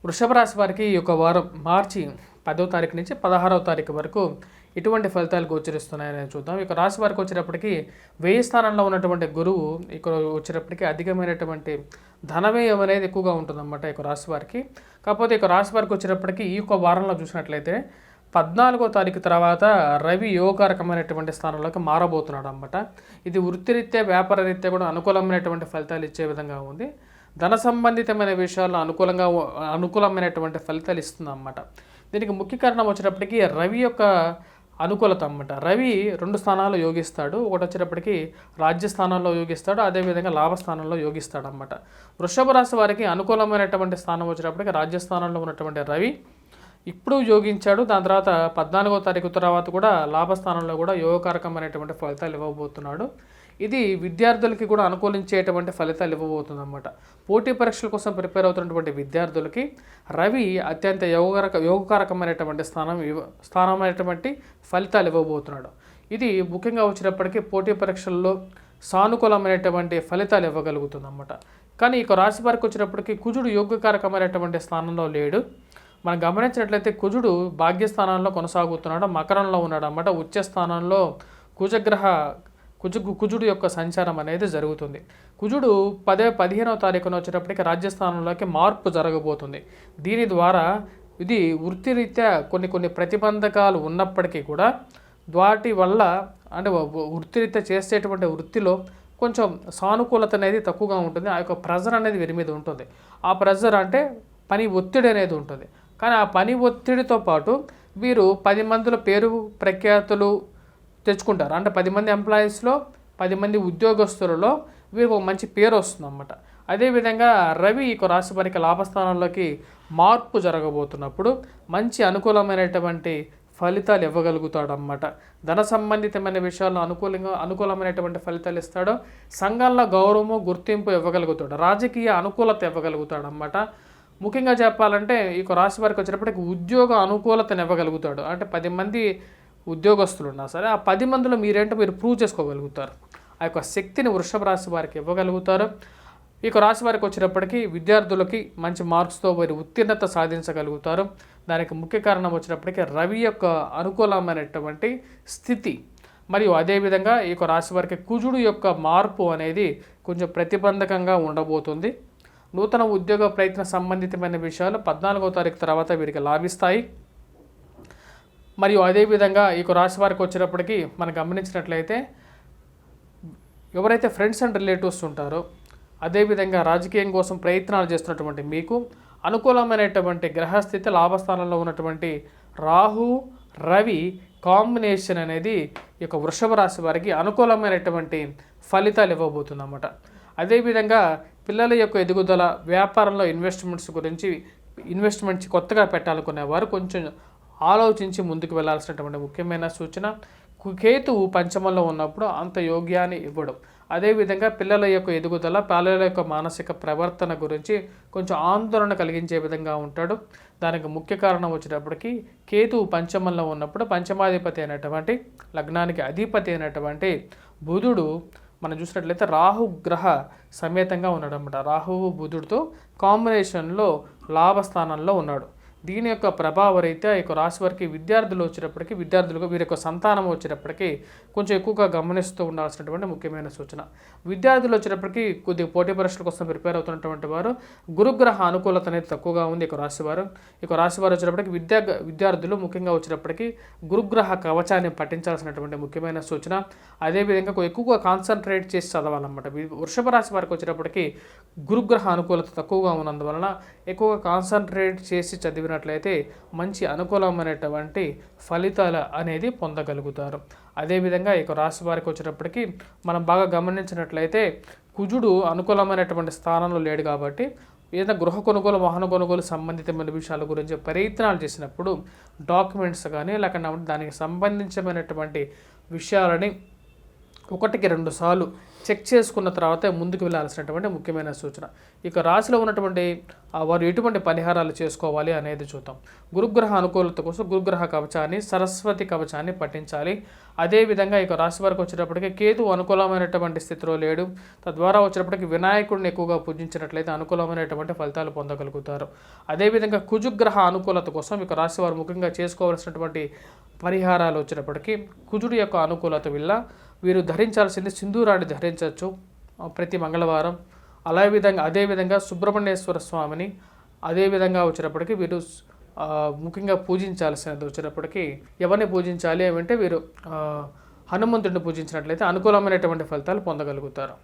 వృషభ రాశి వారికి ఈ యొక్క వారం మార్చి 10వ తారీఖు నుంచి 16వ తారీఖు వరకు ఇటువంటి ఫలితాలు గోచరిస్తున్నాయని చూద్దాం. ఇక రాశి వారికి వచ్చేటప్పటికి 1000 స్థానంలో ఉన్నటువంటి గురువు ఇక్కడ వచ్చేటప్పటికి అధికమైనటువంటి ధనవ్యయం అనేది ఎక్కువగా ఉంటుందన్నమాట ఇక రాశి వారికి. కాకపోతే ఇక రాశి వారికి వచ్చేటప్పటికి ఈ యొక్క వారంలో చూసినట్లయితే 14వ తారీఖు తర్వాత రవి యోగకారకమైనటువంటి స్థానంలోకి మారబోతున్నాడు అన్నమాట. ఇది వృత్తిరీత్యా వ్యాపార రీత్యా కూడా అనుకూలమైనటువంటి ఫలితాలు ఇచ్చే విధంగా ఉంది. ధన సంబంధితమైన విషయాల్లో అనుకూలమైనటువంటి ఫలితాలు ఇస్తుంది అన్నమాట. దీనికి ముఖ్య కారణం వచ్చేటప్పటికి రవి యొక్క అనుకూలత అన్నమాట. రవి 2 స్థానాల్లో యోగిస్తాడు. ఒకటి వచ్చేటప్పటికి రాజ్యస్థానంలో యోగిస్తాడు, అదేవిధంగా లాభస్థానంలో యోగిస్తాడు అన్నమాట. వృషభ రాశి వారికి అనుకూలమైనటువంటి స్థానం వచ్చేటప్పటికి రాజ్యస్థానంలో ఉన్నటువంటి రవి ఇప్పుడు యోగించాడు. దాని తర్వాత 14వ తారీఖు తర్వాత కూడా లాభస్థానంలో కూడా యోగకారకమైనటువంటి ఫలితాలు ఇవ్వబోతున్నాడు. ఇది విద్యార్థులకి కూడా అనుకూలించేటువంటి ఫలితాలు ఇవ్వబోతుంది అన్నమాట. పోటీ పరీక్షల కోసం ప్రిపేర్ అవుతున్నటువంటి విద్యార్థులకి రవి అత్యంత యోగకారకమైనటువంటి స్థానమైనటువంటి ఫలితాలు ఇవ్వబోతున్నాడు. ఇది ముఖ్యంగా వచ్చినప్పటికీ పోటీ పరీక్షల్లో సానుకూలమైనటువంటి ఫలితాలు ఇవ్వగలుగుతుంది అన్నమాట. కానీ ఇక రాశి వారికి వచ్చినప్పటికీ కుజుడు యోగకారకమైనటువంటి స్థానంలో లేడు. మనం గమనించినట్లయితే కుజుడు భాగ్యస్థానంలో కొనసాగుతున్నాడు, మకరంలో ఉన్నాడు అన్నమాట. ఉచ్చ స్థానంలో కుజుడు యొక్క సంచారం అనేది జరుగుతుంది. కుజుడు 15వ తారీఖున వచ్చేటప్పటికి రాజ్యస్థానంలోకి మార్పు జరగబోతుంది. దీని ద్వారా ఇది వృత్తిరీత్యా కొన్ని ప్రతిబంధకాలు ఉన్నప్పటికీ కూడా వాటి వల్ల అంటే వృత్తిరీత్యా చేసేటువంటి వృత్తిలో కొంచెం సానుకూలత అనేది తక్కువగా ఉంటుంది. ఆ యొక్క ప్రెజర్ అనేది వీరి మీద ఉంటుంది. ఆ ప్రెజర్ అంటే పని ఒత్తిడి అనేది ఉంటుంది. కానీ ఆ పని ఒత్తిడితో పాటు వీరు 10 మందిలో పేరు ప్రఖ్యాతులు తెచ్చుకుంటారు. అంటే 10 మంది ఎంప్లాయీస్లో 10 మంది ఉద్యోగస్తులలో వీరికి ఒక మంచి పేరు వస్తుంది అన్నమాట. అదేవిధంగా రవి ఈ రాశి వారికి లాభస్థానంలోకి మార్పు జరగబోతున్నప్పుడు మంచి అనుకూలమైనటువంటి ఫలితాలు ఇవ్వగలుగుతాడు అన్నమాట. ధన సంబంధితమైన విషయాల్లో అనుకూలమైనటువంటి ఫలితాలు ఇస్తాడు. సంఘంలో గౌరవము గుర్తింపు ఇవ్వగలుగుతాడు. రాజకీయ అనుకూలత ఇవ్వగలుగుతాడు అన్నమాట. ముఖ్యంగా చెప్పాలంటే ఈ రాశి వారికి వచ్చేటప్పటికి ఉద్యోగ అనుకూలతను ఇవ్వగలుగుతాడు. అంటే 10 మంది ఉద్యోగస్తులు ఉన్నా సరే ఆ 10 మందిలో మీరేంటో మీరు ప్రూవ్ చేసుకోగలుగుతారు. ఆ యొక్క శక్తిని వృషభ రాశి వారికి ఇవ్వగలుగుతారు. ఈ రాశి వారికి వచ్చేటప్పటికి విద్యార్థులకి మంచి మార్క్స్తో వారి ఉత్తీర్ణత సాధించగలుగుతారు. దానికి ముఖ్య కారణం వచ్చినప్పటికీ రవి యొక్క అనుకూలమైనటువంటి స్థితి మరియు అదేవిధంగా ఈ రాశి వారికి కుజుడు యొక్క మార్పు అనేది కొంచెం ప్రతిబంధకంగా ఉండబోతుంది. నూతన ఉద్యోగ ప్రయత్న సంబంధితమైన విషయాలు 14వ తారీఖు తర్వాత వీరికి లాభిస్తాయి. మరియు అదేవిధంగా ఈ రాశి వారికి వచ్చేటప్పటికి మనం గమనించినట్లయితే ఎవరైతే ఫ్రెండ్స్ అండ్ రిలేటివ్స్ ఉంటారో అదేవిధంగా రాజకీయం కోసం ప్రయత్నాలు చేస్తున్నటువంటి మీకు అనుకూలమైనటువంటి గ్రహస్థితి లాభస్థానంలో ఉన్నటువంటి రాహు రవి కాంబినేషన్ అనేది ఈ వృషభ రాశి వారికి అనుకూలమైనటువంటి ఫలితాలు ఇవ్వబోతుంది అన్నమాట. అదేవిధంగా పిల్లల యొక్క ఎదుగుదల, వ్యాపారంలో ఇన్వెస్ట్మెంట్స్ కొత్తగా పెట్టాలనుకునే వారు కొంచెం ఆలోచించి ముందుకు వెళ్లాల్సినటువంటి ముఖ్యమైన సూచన. కేతువు పంచమంలో ఉన్నప్పుడు అంత యోగ్యాన్ని ఇవ్వడం. అదేవిధంగా పిల్లల యొక్క ఎదుగుదల, పిల్లల యొక్క మానసిక ప్రవర్తన గురించి కొంచెం ఆందోళన కలిగించే విధంగా ఉంటాడు. దానికి ముఖ్య కారణం వచ్చేటప్పటికి కేతువు పంచమంలో ఉన్నప్పుడు పంచమాధిపతి అయినటువంటి లగ్నానికి అధిపతి అయినటువంటి బుధుడు మనం చూసినట్లయితే రాహు గ్రహ సమేతంగా ఉన్నాడు అన్నమాట. రాహువు బుధుడితో కాంబినేషన్లో లాభస్థానంలో ఉన్నాడు. దీని యొక్క ప్రభావ రీత్యా ఈ రాశి వారికి విద్యార్థులు వచ్చేటప్పటికి వీరి యొక్క సంతానం వచ్చేటప్పటికి కొంచెం ఎక్కువగా గమనిస్తూ ఉండాల్సినటువంటి ముఖ్యమైన సూచన. విద్యార్థులు వచ్చేటప్పటికి కొద్దిగా పోటీ పరీక్షల కోసం ప్రిపేర్ అవుతున్నటువంటి వారు గురుగ్రహ అనుకూలత అనేది తక్కువగా ఉంది. ఈ రాశి వారు వచ్చేటప్పటికి విద్యార్థులు ముఖ్యంగా వచ్చేటప్పటికి గురుగ్రహ కవచాన్ని పఠించాల్సినటువంటి ముఖ్యమైన సూచన. అదేవిధంగా ఎక్కువగా కాన్సన్ట్రేట్ చేసి చదవాలన్నమాట. వృషభ రాశి వారికి వచ్చేటప్పటికి గురుగ్రహ అనుకూలత తక్కువగా ఉన్నందువలన ఎక్కువగా కాన్సన్ట్రేట్ చేసి చదివినట్లయితే మంచి అనుకూలమైనటువంటి ఫలితాలు అనేది పొందగలుగుతారు. అదేవిధంగా ఈ రాశి వారికి వచ్చేటప్పటికి మనం బాగా గమనించినట్లయితే కుజుడు అనుకూలమైనటువంటి స్థానంలో లేడు కాబట్టి ఏదైనా గృహ కొనుగోలు, వాహన కొనుగోలు సంబంధితమైన విషయాల గురించి ప్రయత్నాలు చేసినప్పుడు డాక్యుమెంట్స్ కానీ లేకపోతే దానికి సంబంధించినటువంటి విషయాలని 1కి 2 సార్లు చెక్ చేసుకున్న తర్వాతే ముందుకు వెళ్ళాల్సినటువంటి ముఖ్యమైన సూచన. ఇక రాశిలో ఉన్నటువంటి వారు ఎటువంటి పరిహారాలు చేసుకోవాలి అనేది చూద్దాం. గురుగ్రహ అనుకూలత కోసం గురుగ్రహ కవచాన్ని, సరస్వతి కవచాన్ని పఠించాలి. అదేవిధంగా ఇక రాశి వారికి వచ్చేటప్పటికి కేతు అనుకూలమైనటువంటి స్థితిలో లేడు. తద్వారా వచ్చేటప్పటికి వినాయకుడిని ఎక్కువగా పూజించినట్లయితే అనుకూలమైనటువంటి ఫలితాలు పొందగలుగుతారు. అదేవిధంగా కుజుగ్రహ అనుకూలత కోసం ఇక రాశి వారు ముఖ్యంగా చేసుకోవాల్సినటువంటి పరిహారాలు వచ్చేటప్పటికి కుజుడి యొక్క అనుకూలత వల్ల వీరు ధరించాల్సింది సింధూరాన్ని ధరించవచ్చు ప్రతి మంగళవారం. అదేవిధంగా సుబ్రహ్మణ్యేశ్వర స్వామిని అదేవిధంగా వచ్చేటప్పటికి వీరు ముఖ్యంగా పూజించాల్సినది వచ్చేటప్పటికి ఎవరిని పూజించాలి అంటే వీరు హనుమంతుడిని పూజించినట్లయితే అనుకూలమైనటువంటి ఫలితాలు పొందగలుగుతారు.